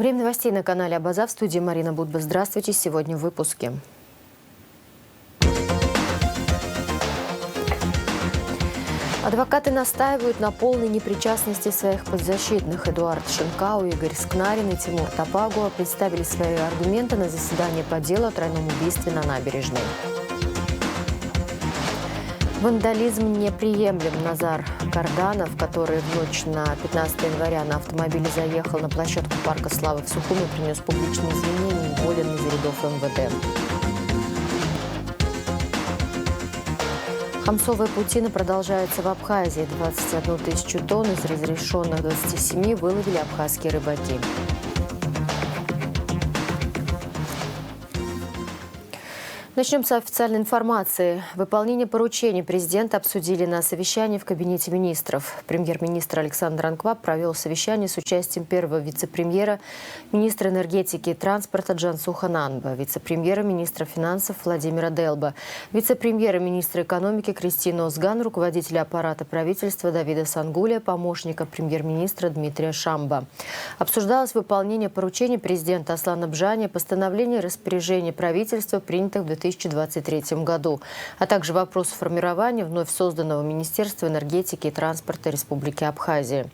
Время новостей на канале Абаза. В студии Марина Будба. Здравствуйте. Сегодня в выпуске. Адвокаты настаивают на полной непричастности своих подзащитных. Эдуард Шенкау, Игорь Скнарин и Тимур Топагуа представили свои аргументы на заседании по делу о тройном убийстве на набережной. Вандализм неприемлем. Назар Карданов, который в ночь на 15 января на автомобиле заехал на площадку Парка Славы в Сухуми, принес публичные извинения, уволен из рядов МВД. Хамсовая паутина продолжается в Абхазии. 21 тысячу тонн из разрешенных 27 выловили абхазские рыбаки. Начнем с официальной информации. Выполнение поручений президента обсудили на совещании в Кабинете министров. Премьер-министр Александр Анкваб провел совещание с участием первого вице-премьера, министра энергетики и транспорта Джансуха Нанба, вице-премьера, министра финансов Владимира Делба, вице-премьера, министра экономики Кристины Озган, руководителя аппарата правительства Давида Сангуля, помощника премьер-министра Дмитрия Шамба. Обсуждалось выполнение поручений президента Аслана Бжани, постановление и распоряжения правительства, принятых в 2023 году, а также вопрос формирования вновь созданного Министерства энергетики и транспорта Республики Абхазия.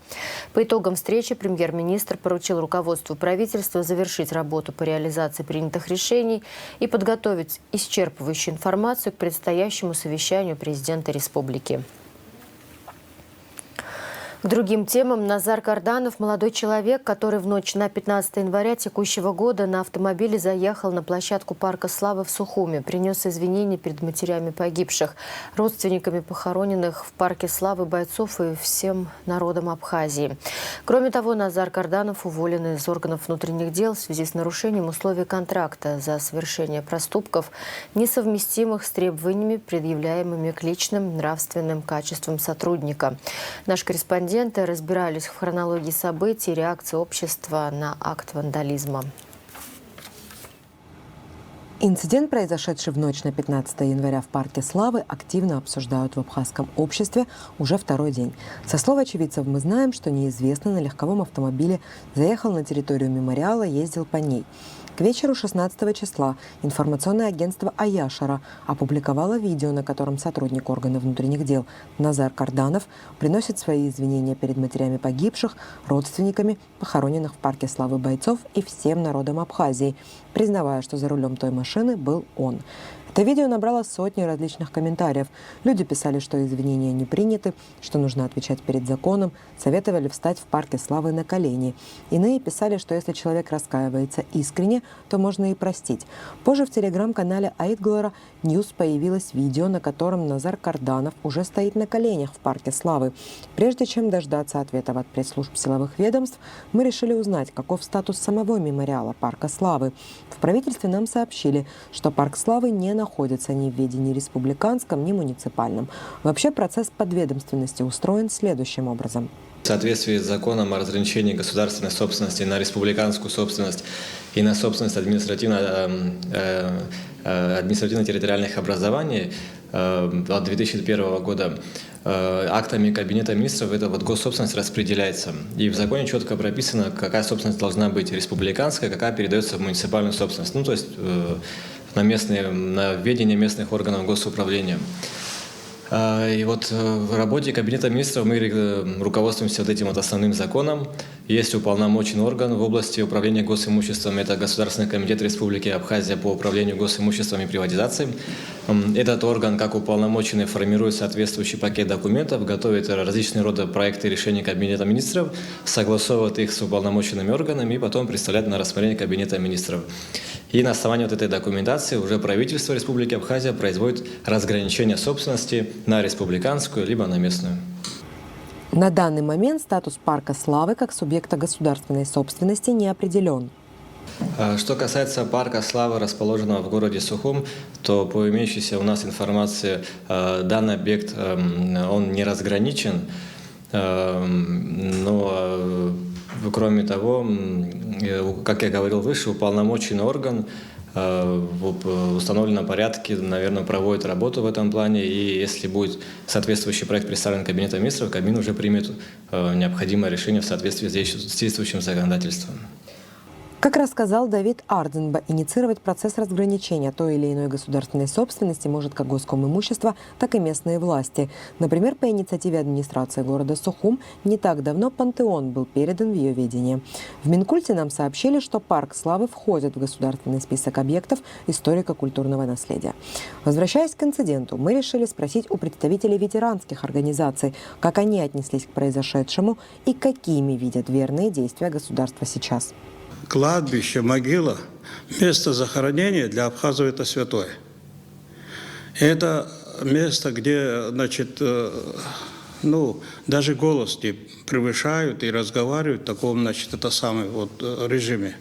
По итогам встречи премьер-министр поручил руководству правительства завершить работу по реализации принятых решений и подготовить исчерпывающую информацию к предстоящему совещанию президента республики. К другим темам. Назар Карданов, молодой человек, который в ночь на 15 января текущего года на автомобиле заехал на площадку Парка Славы в Сухуми, принес извинения перед матерями погибших, родственниками похороненных в Парке Славы бойцов и всем народом Абхазии. Кроме того, Назар Карданов уволен из органов внутренних дел в связи с нарушением условий контракта за совершение проступков, несовместимых с требованиями, предъявляемыми к личным нравственным качествам сотрудника. Наш корреспондент разбирались в хронологии событий и реакции общества на акт вандализма. Инцидент, произошедший в ночь на 15 января в Парке Славы, активно обсуждают в абхазском обществе уже второй день. Со слов очевидцев мы знаем, что неизвестный на легковом автомобиле заехал на территорию мемориала, ездил по ней. К вечеру 16 числа информационное агентство «Аяшара» опубликовало видео, на котором сотрудник органов внутренних дел Назар Карданов приносит свои извинения перед матерями погибших, родственниками похороненных в Парке Славы бойцов и всем народом Абхазии, признавая, что за рулем той машины был он. Это видео набрало сотни различных комментариев. Люди писали, что извинения не приняты, что нужно отвечать перед законом, советовали встать в Парке Славы на колени. Иные писали, что если человек раскаивается искренне, то можно и простить. Позже в телеграм-канале Айтглора Ньюс появилось видео, на котором Назар Карданов уже стоит на коленях в Парке Славы. Прежде чем дождаться ответов от пресс-служб силовых ведомств, мы решили узнать, каков статус самого мемориала Парка Славы. В правительстве нам сообщили, что Парк Славы не находится ни в ведении республиканском, ни муниципальном. Вообще процесс подведомственности устроен следующим образом. В соответствии с законом о разграничении государственной собственности на республиканскую собственность и на собственность административно-территориальных образований от 2001 года актами Кабинета министров эта госсобственность распределяется. И в законе четко прописано, какая собственность должна быть республиканская, какая передается в муниципальную собственность. Ну, то есть на ведение местных органов госуправления. И вот в работе Кабинета министров мы руководствуемся этим основным законом. Есть уполномоченный орган в области управления госимуществом. Это Государственный комитет Республики Абхазия по управлению госимуществом и приватизацией. Этот орган, как уполномоченный, формирует соответствующий пакет документов, готовит различные рода проекты решений Кабинета министров, согласовывает их с уполномоченными органами и потом представляет на рассмотрение Кабинета министров. И на основании этой документации уже правительство Республики Абхазия производит разграничение собственности на республиканскую либо на местную. На данный момент статус Парка Славы как субъекта государственной собственности не определен. Что касается Парка Славы, расположенного в городе Сухум, то по имеющейся у нас информации данный объект он не разграничен, но кроме того, как я говорил выше, уполномоченный орган в установленном порядке, наверное, проводит работу в этом плане, и если будет соответствующий проект представлен Кабинетом министров, Кабмин уже примет необходимое решение в соответствии с действующим законодательством. Как рассказал Давид Ардзенба, инициировать процесс разграничения той или иной государственной собственности может как госком имущество, так и местные власти. Например, по инициативе администрации города Сухум не так давно Пантеон был передан в ее ведение. В Минкульте нам сообщили, что парк Славы входит в государственный список объектов историко-культурного наследия. Возвращаясь к инциденту, мы решили спросить у представителей ветеранских организаций, как они отнеслись к произошедшему и какими видят верные действия государства сейчас. Кладбище, могила, место захоронения для абхазов – это святое. Это место, где, значит, даже голос не превышают и разговаривают в таком, значит, режиме.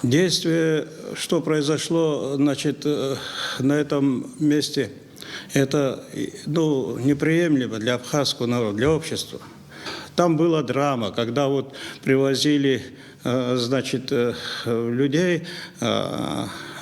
Действие, что произошло, значит, на этом месте, это, неприемлемо для абхазского народа, для общества. Там была драма, когда вот привозили, значит, людей,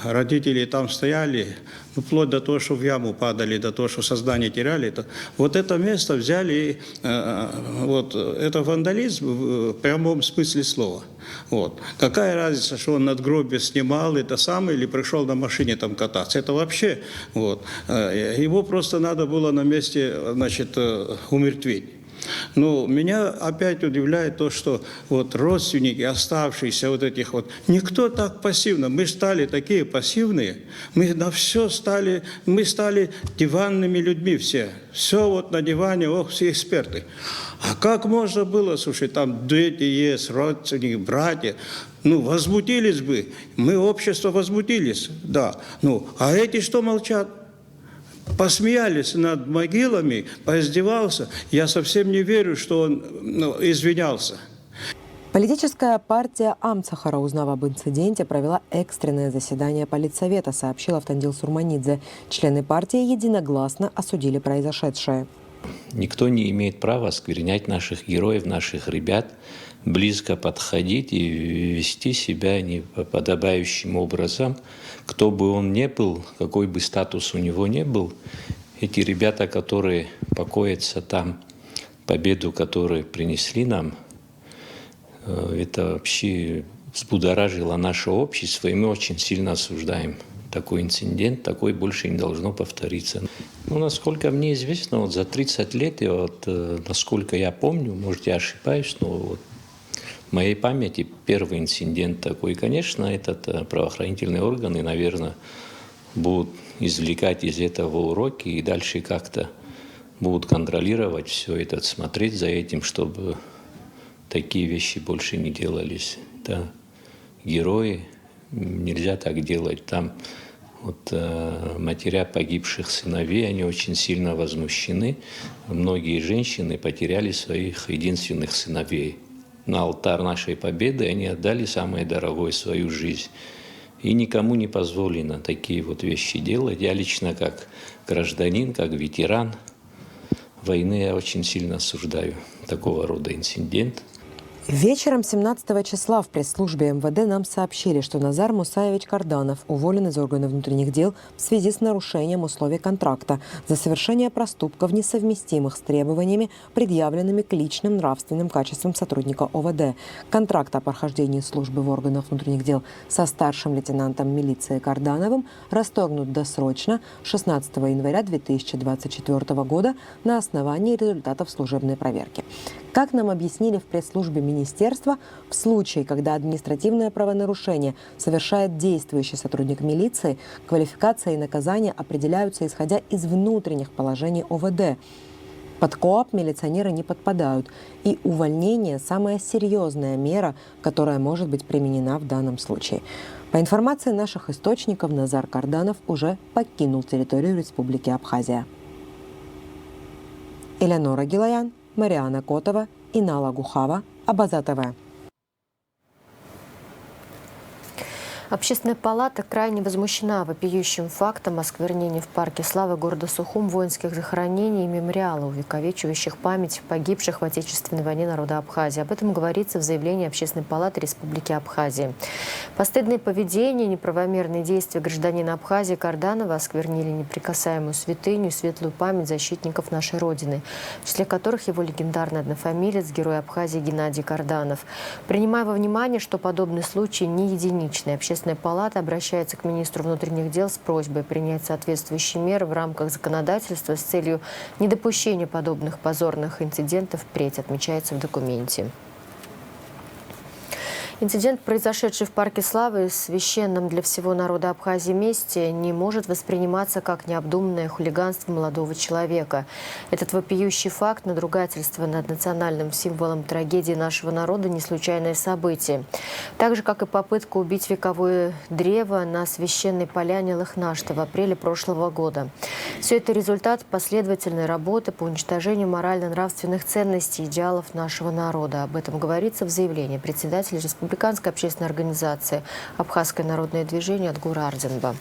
родители там стояли, вплоть до того, что в яму падали, до того, что сознание теряли. Вот это место взяли, это вандализм в прямом смысле слова. Вот. Какая разница, что он надгробие снимал, это самое, или пришел на машине там кататься. Это вообще, его просто надо было на месте, значит, умертвить. Но меня опять удивляет то, что родственники, оставшиеся никто так пассивно. Мы стали такие пассивные, мы на все стали, мы стали диванными людьми все. Все на диване, все эксперты. А как можно было, слушай, там дети есть, родственники, братья, возмутились бы, мы, общество, возмутились, да. А эти что молчат? Посмеялись над могилами, поиздевался. Я совсем не верю, что он извинялся. Политическая партия Амцахара, узнав об инциденте, провела экстренное заседание политсовета, сообщил Автандил Сурманидзе. Члены партии единогласно осудили произошедшее. Никто не имеет права осквернять наших героев, наших ребят, близко подходить и вести себя неподобающим образом. Кто бы он ни был, какой бы статус у него ни был, эти ребята, которые покоятся там, победу, которую принесли нам, это вообще взбудоражило наше общество, и мы очень сильно осуждаем такой инцидент, такой больше не должно повториться. Насколько мне известно, за 30 лет, и насколько я помню, может, я ошибаюсь, но в моей памяти первый инцидент такой. Конечно, этот правоохранительные органы, наверное, будут извлекать из этого уроки и дальше как-то будут контролировать все это, смотреть за этим, чтобы такие вещи больше не делались. Это герои, нельзя так делать. Там матеря погибших сыновей, они очень сильно возмущены. Многие женщины потеряли своих единственных сыновей. На алтарь нашей победы они отдали самое дорогое — свою жизнь. И никому не позволено такие вещи делать. Я лично, как гражданин, как ветеран войны, я очень сильно осуждаю такого рода инцидент. Вечером 17 числа в пресс-службе МВД нам сообщили, что Назар Мусаевич Карданов уволен из органов внутренних дел в связи с нарушением условий контракта за совершение проступков, несовместимых с требованиями, предъявленными к личным нравственным качествам сотрудника ОВД. Контракт о прохождении службы в органах внутренних дел со старшим лейтенантом милиции Кардановым расторгнут досрочно 16 января 2024 года на основании результатов служебной проверки. Как нам объяснили в пресс-службе министерства, в случае, когда административное правонарушение совершает действующий сотрудник милиции, квалификация и наказание определяются исходя из внутренних положений ОВД. Под КоАП милиционеры не подпадают, и увольнение – самая серьезная мера, которая может быть применена в данном случае. По информации наших источников, Назар Карданов уже покинул территорию Республики Абхазия. Элеонора Гилаян, Мариана Котова, Инала Гухава, Абаза ТВ. Общественная палата крайне возмущена вопиющим фактом осквернения в парке славы города Сухум воинских захоронений и мемориала, увековечивающих память погибших в Отечественной войне народа Абхазии. Об этом говорится в заявлении Общественной палаты Республики Абхазия. Постыдное поведение, неправомерные действия гражданина Абхазии Карданова осквернили неприкасаемую святыню и светлую память защитников нашей Родины, в числе которых его легендарный однофамилец, герой Абхазии Геннадий Карданов. Принимая во внимание, что подобный случай не единичный, Общественная палата обращается к министру внутренних дел с просьбой принять соответствующие меры в рамках законодательства с целью недопущения подобных позорных инцидентов впредь, отмечается в документе. Инцидент, произошедший в парке славы, священном для всего народа Абхазии месте, не может восприниматься как необдуманное хулиганство молодого человека. Этот вопиющий факт надругательства над национальным символом трагедии нашего народа не случайное событие. Так же, как и попытка убить вековое древо на священной поляне Лыхнашта в апреле прошлого года. Все это результат последовательной работы по уничтожению морально-нравственных ценностей и идеалов нашего народа. Об этом говорится в заявлении председателя Республиканской общественной организации «Абхазское народное движение» Отгура Арденба.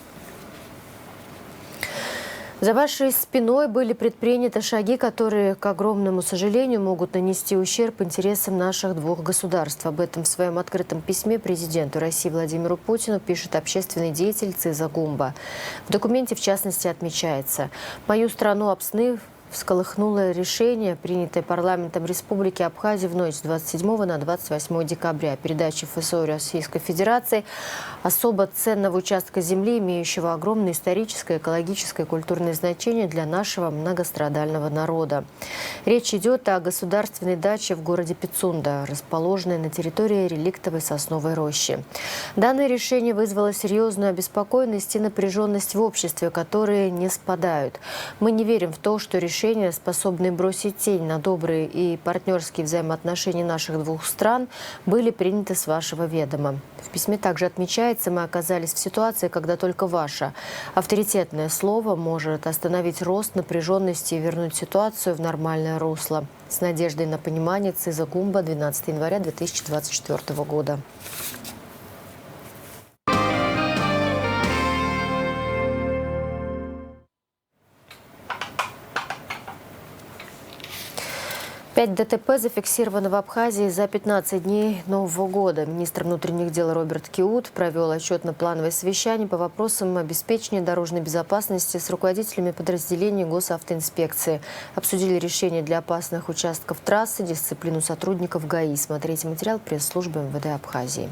За вашей спиной были предприняты шаги, которые, к огромному сожалению, могут нанести ущерб интересам наших двух государств. Об этом в своем открытом письме президенту России Владимиру Путину пишет общественный деятель Циза Гумба. В документе, в частности, отмечается: «Мою страну Апсны всколыхнуло решение, принятое парламентом Республики Абхазия в ночь с 27 на 28 декабря о передаче ФСО Российской Федерации особо ценного участка земли, имеющего огромное историческое, экологическое и культурное значение для нашего многострадального народа. Речь идет о государственной даче в городе Пицунда, расположенной на территории реликтовой сосновой рощи. Данное решение вызвало серьезную обеспокоенность и напряженность в обществе, которые не спадают. Мы не верим в то, что решения, способные бросить тень на добрые и партнерские взаимоотношения наших двух стран, были приняты с вашего ведома. В письме также отмечается: мы оказались в ситуации, когда только ваше авторитетное слово может остановить рост напряженности и вернуть ситуацию в нормальное русло. С надеждой на понимание, Циза Гумба, 12 января 2024 года. Пять ДТП зафиксировано в Абхазии за 15 дней Нового года. Министр внутренних дел Роберт Киут провел отчетно-плановое совещание по вопросам обеспечения дорожной безопасности с руководителями подразделений госавтоинспекции. Обсудили решения для опасных участков трассы, дисциплину сотрудников ГАИ. Смотрите материал пресс-службы МВД Абхазии.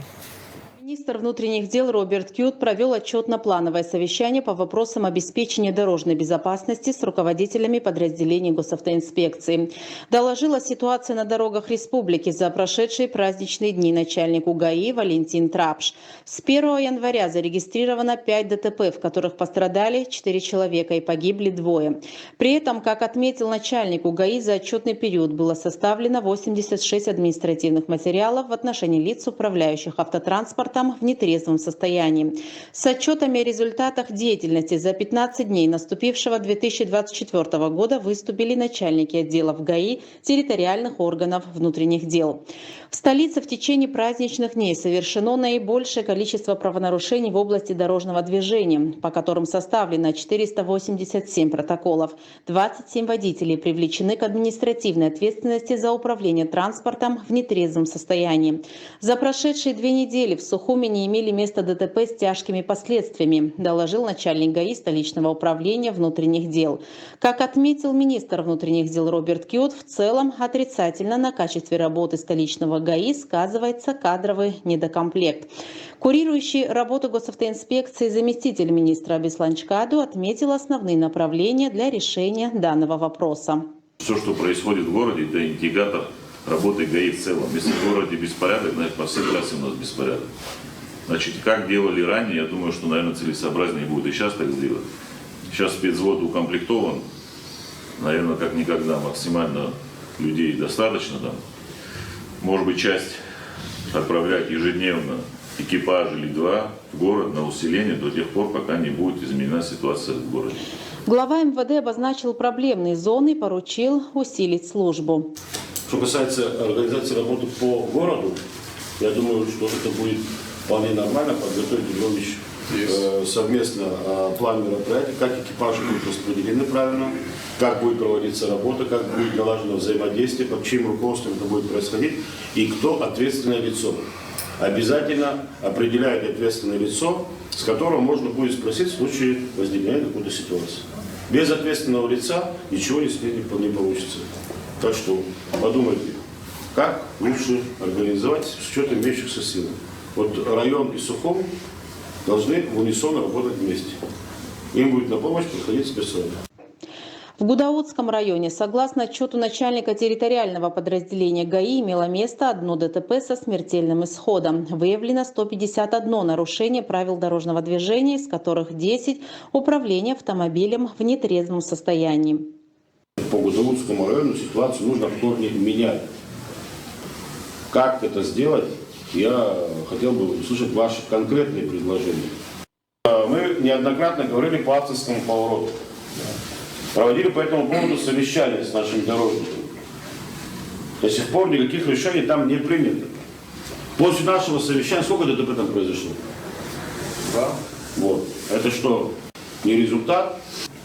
Министр внутренних дел Роберт Киут провел отчетно-плановое совещание по вопросам обеспечения дорожной безопасности с руководителями подразделений госавтоинспекции. Доложила ситуацию на дорогах республики за прошедшие праздничные дни начальник УГАИ Валентин Трапш. С 1 января зарегистрировано 5 ДТП, в которых пострадали 4 человека и погибли 2. При этом, как отметил начальник УГАИ, за отчетный период было составлено 86 административных материалов в отношении лиц, управляющих автотранспортом в нетрезвом состоянии. С отчетами о результатах деятельности за 15 дней наступившего 2024 года выступили начальники отделов ГАИ территориальных органов внутренних дел. В столице в течение праздничных дней совершено наибольшее количество правонарушений в области дорожного движения, по которым составлено 487 протоколов. 27 водителей привлечены к административной ответственности за управление транспортом в нетрезвом состоянии. За прошедшие 2 недели в Сухуме не имели места ДТП с тяжкими последствиями, доложил начальник ГАИ столичного управления внутренних дел. Как отметил министр внутренних дел Роберт Киут, в целом отрицательно на качестве работы столичного ГАИ сказывается кадровый недокомплект. Курирующий работу госавтоинспекции заместитель министра Беслан Чкаду отметил основные направления для решения данного вопроса. Все, что происходит в городе, это индикатор работы ГАИ в целом. Если в городе беспорядок, значит, по всей трассе у нас беспорядок. Значит, как делали ранее, я думаю, что, наверное, целесообразнее будет и сейчас так сделать. Сейчас спецвзвод укомплектован, наверное, как никогда, максимально людей достаточно там. Может быть, часть отправлять ежедневно экипаж или 2 в город на усиление до тех пор, пока не будет изменена ситуация в городе. Глава МВД обозначил проблемные зоны и поручил усилить службу. Что касается организации работы по городу, я думаю, что это будет вполне нормально подготовить, Львович, совместно план мероприятий, как экипажи будут распределены правильно, как будет проводиться работа, как будет налажено взаимодействие, под чьим руководством это будет происходить и кто ответственное лицо. Обязательно определяет ответственное лицо, с которого можно будет спросить в случае возникновения какой-то ситуации. Без ответственного лица ничего не получится. Так что подумайте, как лучше организовать с учетом имеющихся сил. Вот район и Сухум должны в унисон работать вместе. Им будет на помощь приходить спецсотряд. В Гудаутском районе, согласно отчету начальника территориального подразделения ГАИ, имело место одно ДТП со смертельным исходом. Выявлено 151 нарушение правил дорожного движения, из которых 10 – управление автомобилем в нетрезвом состоянии. По Гудаутскому району ситуацию нужно в корне менять. Как это сделать, я хотел бы услышать ваши конкретные предложения. Мы неоднократно говорили по Ацинскому повороту. Проводили по этому поводу совещания с нашими дорожниками. До сих пор никаких решений там не принято. После нашего совещания сколько ДТП там произошло? Да. Вот. Это что, не результат?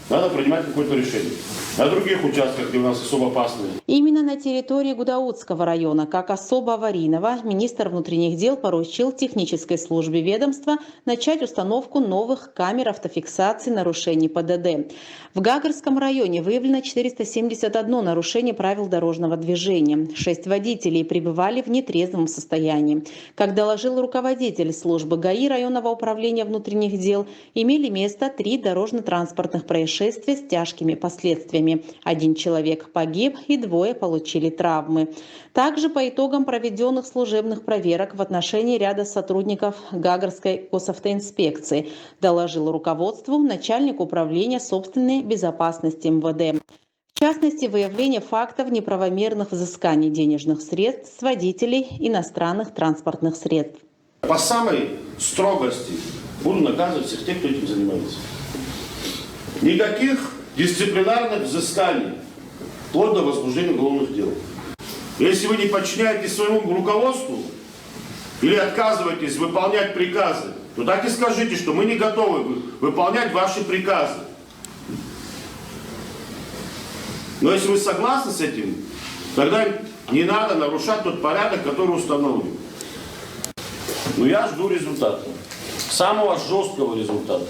Надо принимать какое-то решение. На других участках, где у нас особо опасные. Именно на территории Гудаутского района, как особо аварийного, министр внутренних дел поручил технической службе ведомства начать установку новых камер автофиксации нарушений ПДД. В Гагарском районе выявлено 471 нарушение правил дорожного движения. 6 водителей пребывали в нетрезвом состоянии. Как доложил руководитель службы ГАИ районного управления внутренних дел, имели место 3 дорожно-транспортных происшествия с тяжкими последствиями. 1 человек погиб и 2 получили травмы. Также по итогам проведенных служебных проверок в отношении ряда сотрудников Гагарской госавтоинспекции доложил руководству начальник управления собственной безопасности МВД. В частности, выявление фактов неправомерных взысканий денежных средств с водителей иностранных транспортных средств. По самой строгости буду наказывать всех тех, кто этим занимается. Никаких дисциплинарных взысканий, вплоть до возбуждения уголовных дел. Если вы не подчиняетесь своему руководству или отказываетесь выполнять приказы, то так и скажите, что мы не готовы выполнять ваши приказы. Но если вы согласны с этим, тогда не надо нарушать тот порядок, который установлен. Но я жду результата. Самого жесткого результата.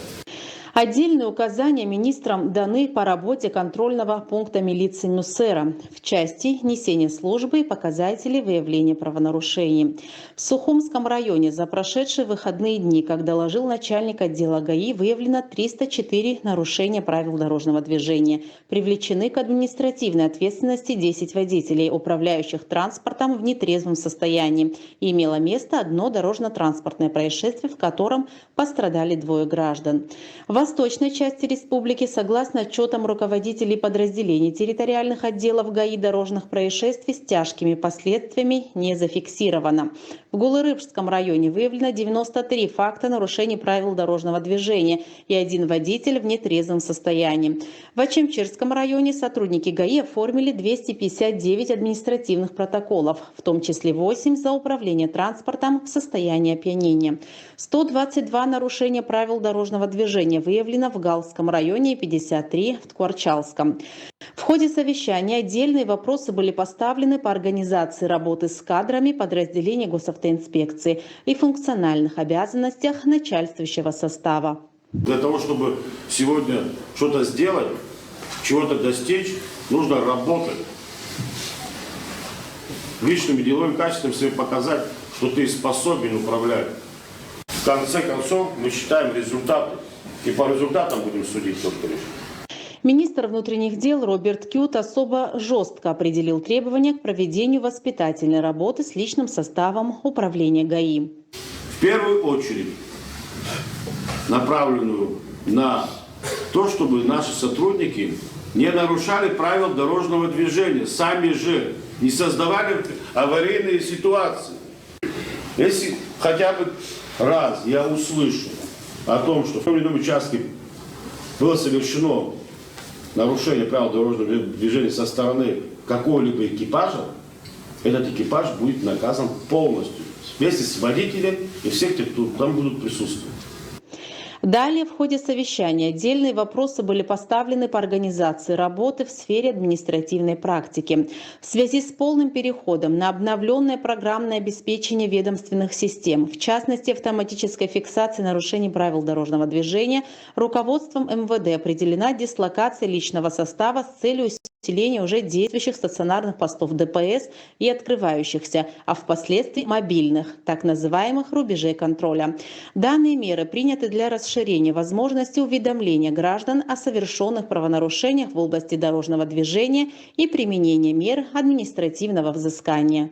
Отдельные указания министрам даны по работе контрольного пункта милиции Нусера в части несения службы и показателей выявления правонарушений. В Сухумском районе за прошедшие выходные дни, как доложил начальник отдела ГАИ, выявлено 304 нарушения правил дорожного движения. Привлечены к административной ответственности 10 водителей, управляющих транспортом в нетрезвом состоянии. И имело место одно дорожно-транспортное происшествие, в котором пострадали 2 граждан. В восточной части республики, согласно отчетам руководителей подразделений территориальных отделов ГАИ, дорожных происшествий с тяжкими последствиями не зафиксировано. В Гулырыбском районе выявлено 93 факта нарушений правил дорожного движения и 1 водитель в нетрезвом состоянии. В Ачимчирском районе сотрудники ГАИ оформили 259 административных протоколов, в том числе 8 за управление транспортом в состоянии опьянения. 122 нарушения правил дорожного движения выявлено в Галском районе и 53 в Ткварчалском. В ходе совещания отдельные вопросы были поставлены по организации работы с кадрами подразделений госавтоинспекции и функциональных обязанностях начальствующего состава. Для того, чтобы сегодня что-то сделать, чего-то достичь, нужно работать. Личным и деловым качеством себе показать, что ты способен управлять. В конце концов, мы считаем результаты. И по результатам будем судить тот, кто решит. Министр внутренних дел Роберт Кют особо жестко определил требования к проведению воспитательной работы с личным составом управления ГАИ. В первую очередь направленную на то, чтобы наши сотрудники не нарушали правил дорожного движения, сами же не создавали аварийные ситуации. Если хотя бы раз я услышу о том, что в том или ином участке было совершено нарушение правил дорожного движения со стороны какого-либо экипажа, этот экипаж будет наказан полностью, вместе с водителем и всех тех, кто там будут присутствовать. Далее в ходе совещания отдельные вопросы были поставлены по организации работы в сфере административной практики. В связи с полным переходом на обновленное программное обеспечение ведомственных систем, в частности автоматической фиксации нарушений правил дорожного движения, руководством МВД определена дислокация личного состава с целью усиления уже действующих стационарных постов ДПС и открывающихся, а впоследствии мобильных, так называемых рубежей контроля. Данные меры приняты для расширения возможности уведомления граждан о совершенных правонарушениях в области дорожного движения и применения мер административного взыскания.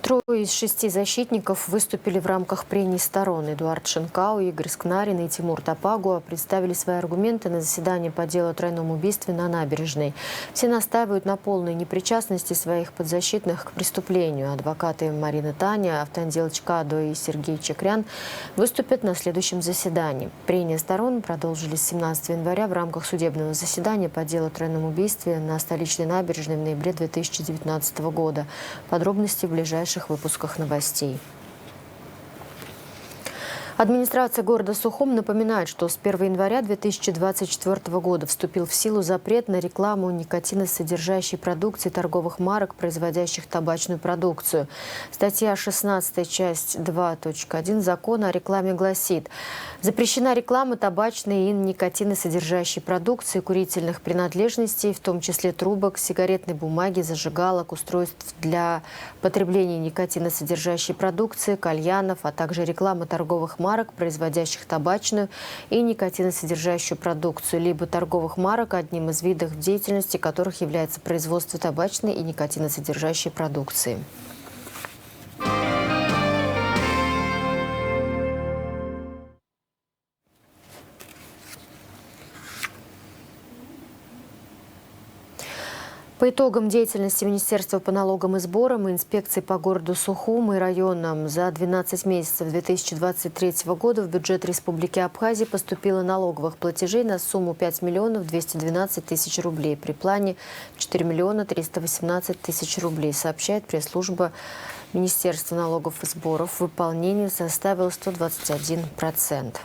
Трое из 6 защитников выступили в рамках прений сторон. Эдуард Шенкау, Игорь Скнарин и Тимур Топагуа представили свои аргументы на заседании по делу о тройном убийстве на набережной. Все настаивают на полной непричастности своих подзащитных к преступлению. Адвокаты Марина Таня, Автандил Чкадо и Сергей Чекрян выступят на следующем заседании. Прения сторон продолжились 17 января в рамках судебного заседания по делу о тройном убийстве на столичной набережной в ноябре 2019 года. Подробности в ближайших выпусках новостей. Администрация города Сухум напоминает, что с 1 января 2024 года вступил в силу запрет на рекламу никотиносодержащей продукции торговых марок, производящих табачную продукцию. Статья 16, часть 2.1 закона о рекламе гласит: запрещена реклама табачной и никотиносодержащей продукции, курительных принадлежностей, в том числе трубок, сигаретной бумаги, зажигалок, устройств для потребления никотиносодержащей продукции, кальянов, а также реклама торговых марок, производящих табачную и никотиносодержащую продукцию, либо торговых марок, одним из видов деятельности которых является производство табачной и никотиносодержащей продукции. По итогам деятельности Министерства по налогам и сборам и инспекции по городу Сухум и районам за 12 месяцев 2023 года в бюджет Республики Абхазия поступило налоговых платежей на сумму 5 миллионов 212 тысяч рублей при плане 4 миллиона 318 тысяч рублей, сообщает пресс-служба Министерства налогов и сборов. Выполнение составило 121%.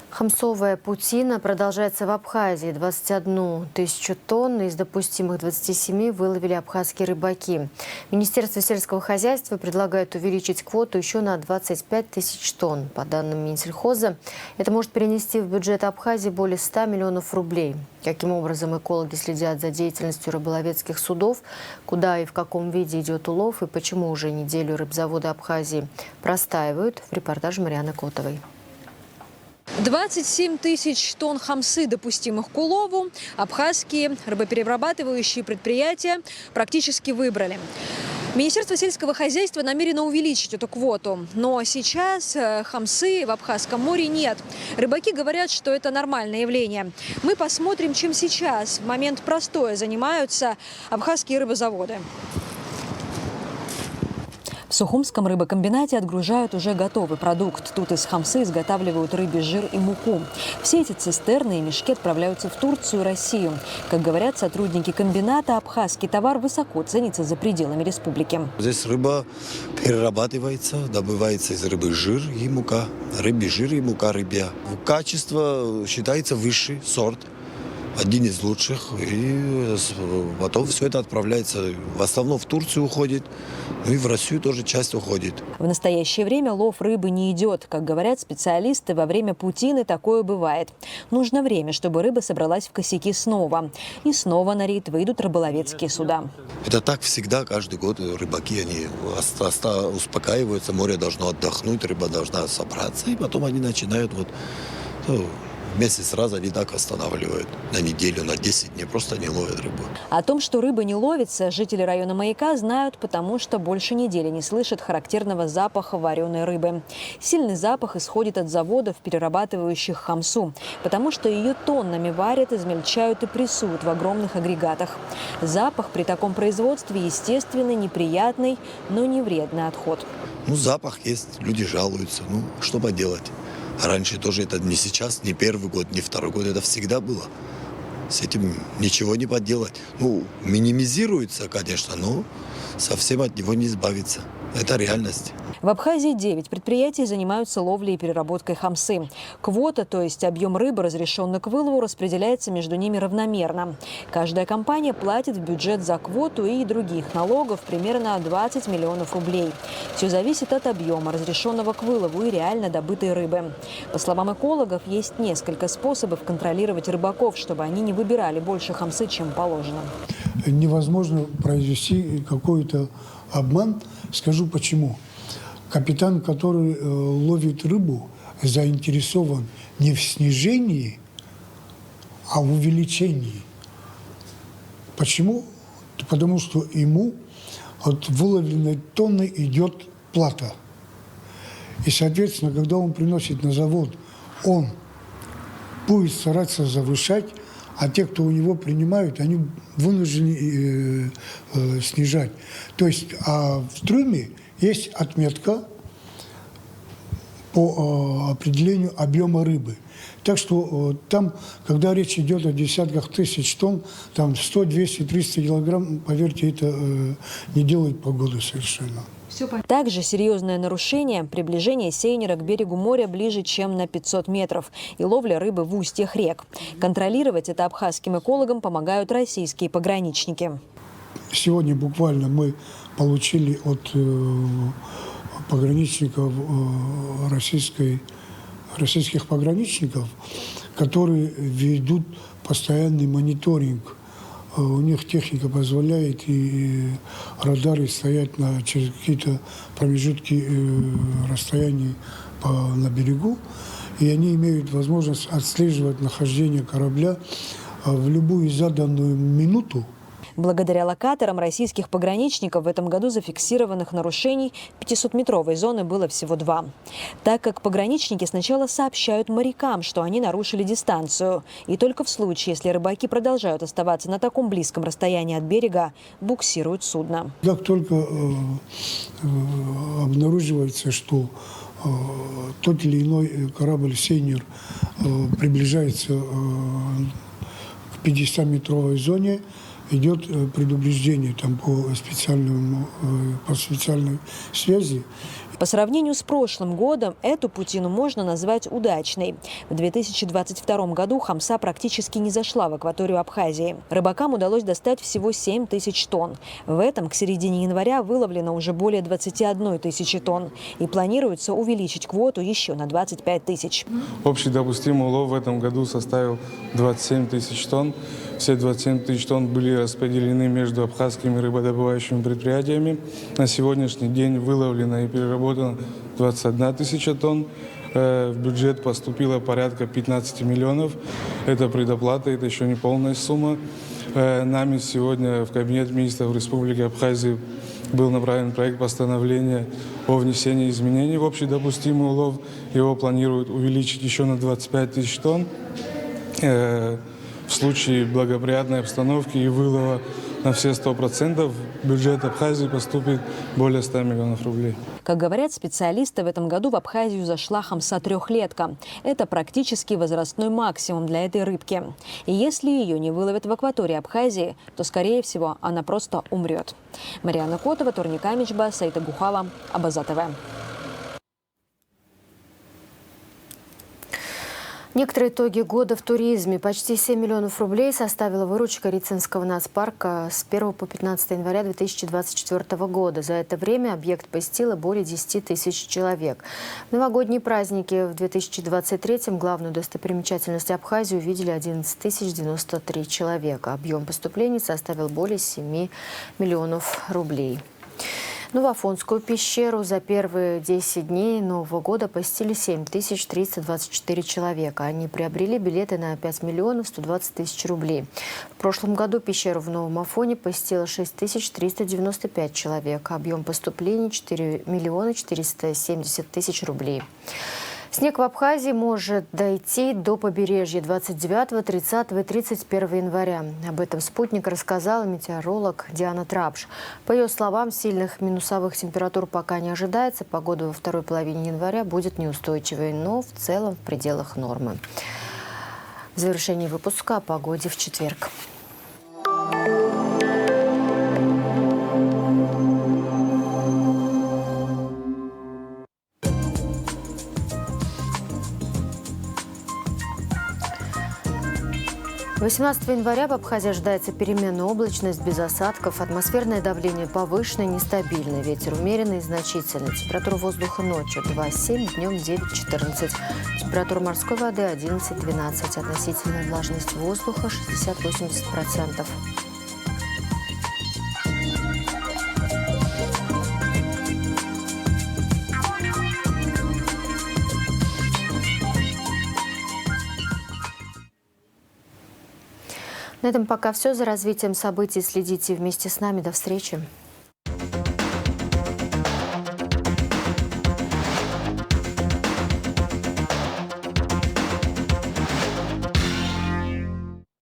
Хамсовая паутина продолжается в Абхазии. 21 тысячу тонн из допустимых 27 выловили абхазские рыбаки. Министерство сельского хозяйства предлагает увеличить квоту еще на 25 тысяч тонн. По данным Минсельхоза, это может перенести в бюджет Абхазии более 100 миллионов рублей. Каким образом экологи следят за деятельностью рыболовецких судов, куда и в каком виде идет улов и почему уже неделю рыбзаводы Абхазии простаивают, в репортаже Марианы Котовой. 27 тысяч тонн хамсы, допустимых к улову, абхазские рыбоперерабатывающие предприятия практически выбрали. Министерство сельского хозяйства намерено увеличить эту квоту, но сейчас хамсы в Абхазском море нет. Рыбаки говорят, что это нормальное явление. Мы посмотрим, чем сейчас в момент простоя занимаются абхазские рыбозаводы. В Сухумском рыбокомбинате отгружают уже готовый продукт. Тут из хамсы изготавливают рыбий жир и муку. Все эти цистерны и мешки отправляются в Турцию и Россию. Как говорят сотрудники комбината, абхазский товар высоко ценится за пределами республики. Здесь рыба перерабатывается, добывается из рыбы жир и мука. Рыбий жир и мука рыбья. Качество считается высший сорт. Один из лучших, и потом все это отправляется, в основном в Турцию уходит, ну и в Россию тоже часть уходит. В настоящее время лов рыбы не идет. Как говорят специалисты, во время паутины такое бывает. Нужно время, чтобы рыба собралась в косяки снова. И снова на рейд выйдут рыболовецкие суда. Это так всегда, каждый год рыбаки, они успокаиваются, море должно отдохнуть, рыба должна собраться, и потом они начинают месяц раз они так останавливают. На неделю, на 10 дней просто не ловят рыбу. О том, что рыба не ловится, жители района Маяка знают, потому что больше недели не слышат характерного запаха вареной рыбы. Сильный запах исходит от заводов, перерабатывающих хамсу, потому что ее тоннами варят, измельчают и прессуют в огромных агрегатах. Запах при таком производстве естественный, неприятный, но не вредный отход. Запах есть, люди жалуются. Что поделать? Раньше тоже это не сейчас, не первый год, не второй год, это всегда было. С этим ничего не поделать. Ну, минимизируется, конечно, но совсем от него не избавиться. Это реальность. В Абхазии 9 предприятий занимаются ловлей и переработкой хамсы. Квота, то есть объем рыбы, разрешенный к вылову, распределяется между ними равномерно. Каждая компания платит в бюджет за квоту и других налогов примерно 20 миллионов рублей. Все зависит от объема разрешенного к вылову и реально добытой рыбы. По словам экологов, есть несколько способов контролировать рыбаков, чтобы они не выбирали больше хамсы, чем положено. Невозможно произвести какой-то обман. Скажу почему. Капитан, который ловит рыбу, заинтересован не в снижении, а в увеличении. Почему? Потому что ему от выловленной тонны идет плата. И, соответственно, когда он приносит на завод, он будет стараться завышать, а те, кто у него принимают, они вынуждены снижать. То есть в трюме есть отметка по определению объема рыбы. Так что там, когда речь идет о десятках тысяч тонн, там 100, 200, 300 килограмм, поверьте, это не делает погоды совершенно. Также серьезное нарушение – приближение сейнера к берегу моря ближе, чем на 500 метров, и ловля рыбы в устьях рек. Контролировать это абхазским экологам помогают российские пограничники. Сегодня буквально мы получили от пограничников российских пограничников, которые ведут постоянный мониторинг. У них техника позволяет, и радары стоят через какие-то промежутки расстояний на берегу, и они имеют возможность отслеживать нахождение корабля в любую заданную минуту. Благодаря локаторам российских пограничников в этом году зафиксированных нарушений 500-метровой зоны было всего 2. Так как пограничники сначала сообщают морякам, что они нарушили дистанцию. И только в случае, если рыбаки продолжают оставаться на таком близком расстоянии от берега, буксируют судно. Как только обнаруживается, что тот или иной корабль-сейнер приближается к 50-метровой зоне, идет предупреждение там, по специальной связи. По сравнению с прошлым годом, эту путину можно назвать удачной. В 2022 году хамса практически не зашла в акваторию Абхазии. Рыбакам удалось достать всего 7 тысяч тонн. В этом к середине января выловлено уже более 21 тысячи тонн. И планируется увеличить квоту еще на 25 тысяч. Общий допустимый улов в этом году составил 27 тысяч тонн. Все 27 тысяч тонн были распределены между абхазскими рыбодобывающими предприятиями. На сегодняшний день выловлено и переработано 21 тысяча тонн. В бюджет поступило порядка 15 миллионов. Это предоплата, это еще не полная сумма. Нами сегодня в Кабинет министров Республики Абхазия был направлен проект постановления о внесении изменений в общий допустимый улов. Его планируют увеличить еще на 25 тысяч тонн. В случае благоприятной обстановки и вылова на все 100% в бюджет Абхазии поступит более 100 миллионов рублей. Как говорят специалисты, в этом году в Абхазию зашла хамса-трехлетка. Это практически возрастной максимум для этой рыбки. И если ее не выловят в акватории Абхазии, то, скорее всего, она просто умрет. Марьяна Котова, Турник Амичба, Саита Гухава, Абаза ТВ. Некоторые итоги года в туризме. Почти 7 миллионов рублей составила выручка Рицинского нацпарка с 1 по 15 января 2024 года. За это время объект посетило более 10 тысяч человек. В новогодние праздники в 2023-м главную достопримечательность Абхазии увидели 11 093 человека. Объем поступлений составил более 7 миллионов рублей. Ну, в Афонскую пещеру за первые 10 дней Нового года посетили 7324 человека. Они приобрели билеты на 5 миллионов 120 тысяч рублей. В прошлом году пещеру в Новом Афоне посетило 6395 человек. Объем поступлений 4 миллиона 470 тысяч рублей. Снег в Абхазии может дойти до побережья 29, 30 и 31 января. Об этом «Спутник» рассказала метеоролог Диана Трапш. По ее словам, сильных минусовых температур пока не ожидается. Погода во второй половине января будет неустойчивой, но в целом в пределах нормы. В завершении выпуска о погоде в четверг. С 18 января в Абхазии ожидается переменная облачность без осадков. Атмосферное давление повышенное, нестабильное. Ветер умеренный и значительный. Температура воздуха ночью 2,7, днем 9,14. Температура морской воды 11,12. Относительная влажность воздуха 60-80%. На этом пока все. За развитием событий следите вместе с нами. До встречи.